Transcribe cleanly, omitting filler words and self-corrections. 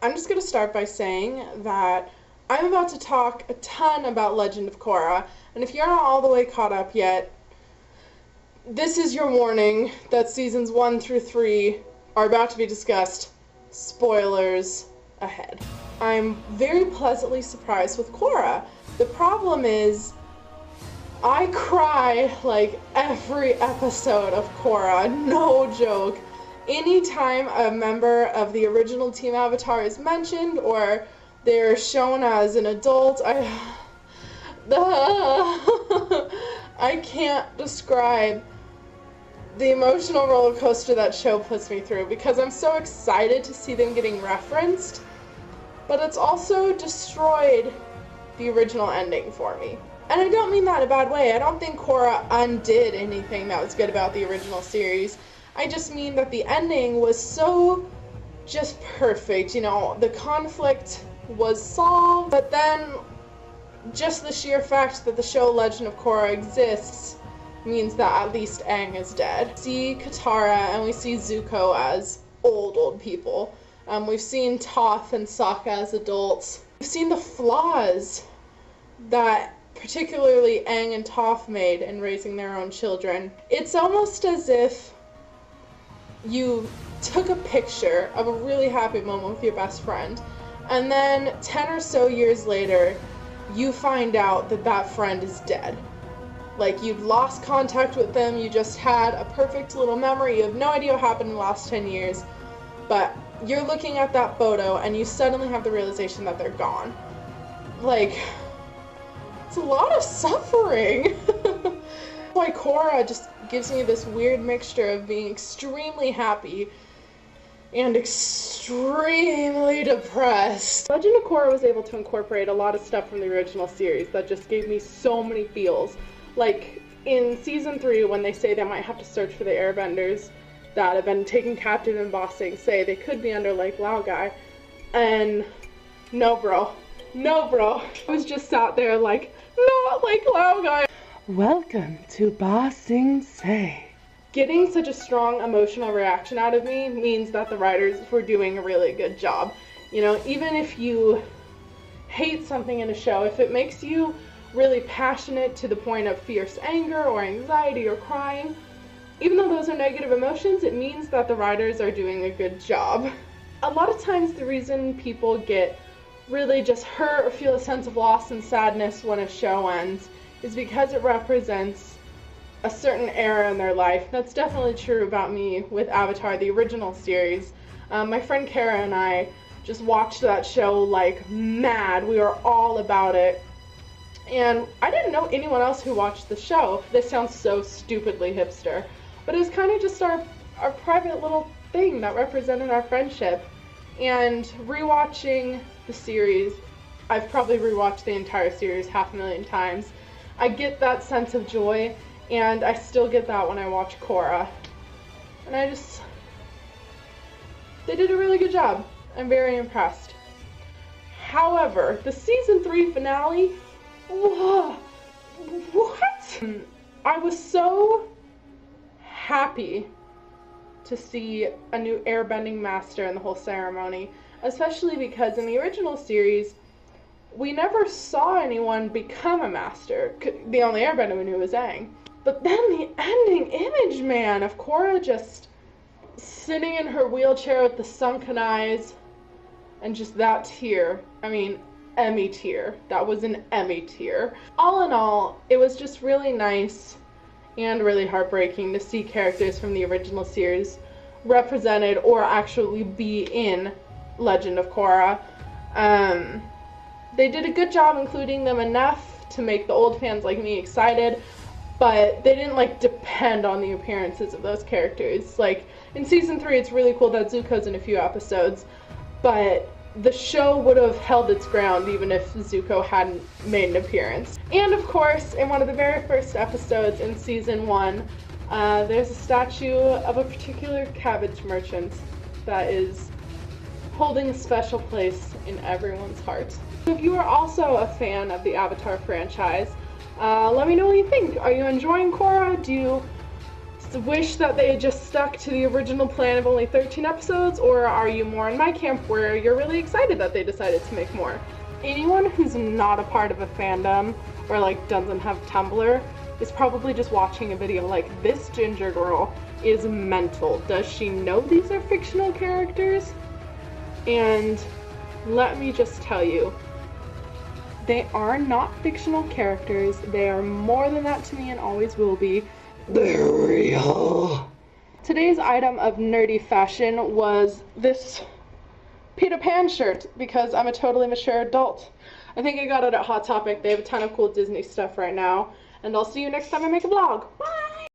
I'm just going to start by saying that I'm about to talk a ton about Legend of Korra, and if you're not all the way caught up yet, this is your warning that seasons 1 through 3 are about to be discussed. Spoilers ahead. I'm very pleasantly surprised with Korra. The problem is, I cry like every episode of Korra, no joke. Anytime a member of the original Team Avatar is mentioned or they're shown as an adult, I can't describe the emotional roller coaster that show puts me through, because I'm so excited to see them getting referenced, but it's also destroyed the original ending for me. And I don't mean that in a bad way. I don't think Korra undid anything that was good about the original series. I just mean that the ending was so just perfect. You know, the conflict was solved, but then just the sheer fact that the show Legend of Korra exists means that at least Aang is dead. We see Katara and we see Zuko as old people. We've seen Toph and Sokka as adults. We've seen the flaws that particularly Aang and Toph made in raising their own children. It's almost as if you took a picture of a really happy moment with your best friend, and then 10 or so years later, you find out that that friend is dead. Like, you'd lost contact with them, you just had a perfect little memory, you have no idea what happened in the last 10 years, but you're looking at that photo and you suddenly have the realization that they're gone. Like, it's a lot of suffering. Why Korra just gives me this weird mixture of being extremely happy and extremely depressed. Legend of Korra was able to incorporate a lot of stuff from the original series that just gave me so many feels. Like in season 3, when they say they might have to search for the airbenders that have been taken captive in Ba Sing Se, they could be under Lake Laogai, and no bro, I was just sat there like, not Lake Laogai. Welcome to Ba Sing Se. Getting such a strong emotional reaction out of me means that the writers were doing a really good job. You know, even if you hate something in a show, if it makes you really passionate to the point of fierce anger or anxiety or crying, even though those are negative emotions, it means that the writers are doing a good job. A lot of times the reason people get really just hurt or feel a sense of loss and sadness when a show ends is because it represents a certain era in their life. That's definitely true about me with Avatar, the original series. My friend Kara and I just watched that show like mad. We were all about it. And I didn't know anyone else who watched the show. This sounds so stupidly hipster, but it was kind of just our private little thing that represented our friendship. And rewatching the series, I've probably rewatched the entire series 500,000 times. I get that sense of joy, and I still get that when I watch Korra. And they did a really good job. I'm very impressed. However, the season 3 finale, what? I was so happy to see a new airbending master in the whole ceremony, especially because in the original series, we never saw anyone become a master. The only airbender we knew was Aang. But then the ending image, man, of Korra just sitting in her wheelchair with the sunken eyes and just that tear. I mean, Emmy tear. That was an Emmy tear. All in all, it was just really nice and really heartbreaking to see characters from the original series represented or actually be in Legend of Korra. They did a good job including them enough to make the old fans like me excited, but they didn't like depend on the appearances of those characters. Like in season 3, it's really cool that Zuko's in a few episodes, but the show would have held its ground even if Zuko hadn't made an appearance. And of course, in one of the very first episodes in season 1, there's a statue of a particular cabbage merchant that is holding a special place in everyone's heart. If you are also a fan of the Avatar franchise, let me know what you think. Are you enjoying Korra? Do you wish that they had just stuck to the original plan of only 13 episodes, or are you more in my camp where you're really excited that they decided to make more? Anyone who's not a part of a fandom or like doesn't have Tumblr is probably just watching a video like, this ginger girl is mental. Does she know these are fictional characters? And let me just tell you, they are not fictional characters. They are more than that to me and always will be. They're real. Today's item of nerdy fashion was this Peter Pan shirt because I'm a totally mature adult. I think I got it at Hot Topic. They have a ton of cool Disney stuff right now. And I'll see you next time I make a vlog. Bye!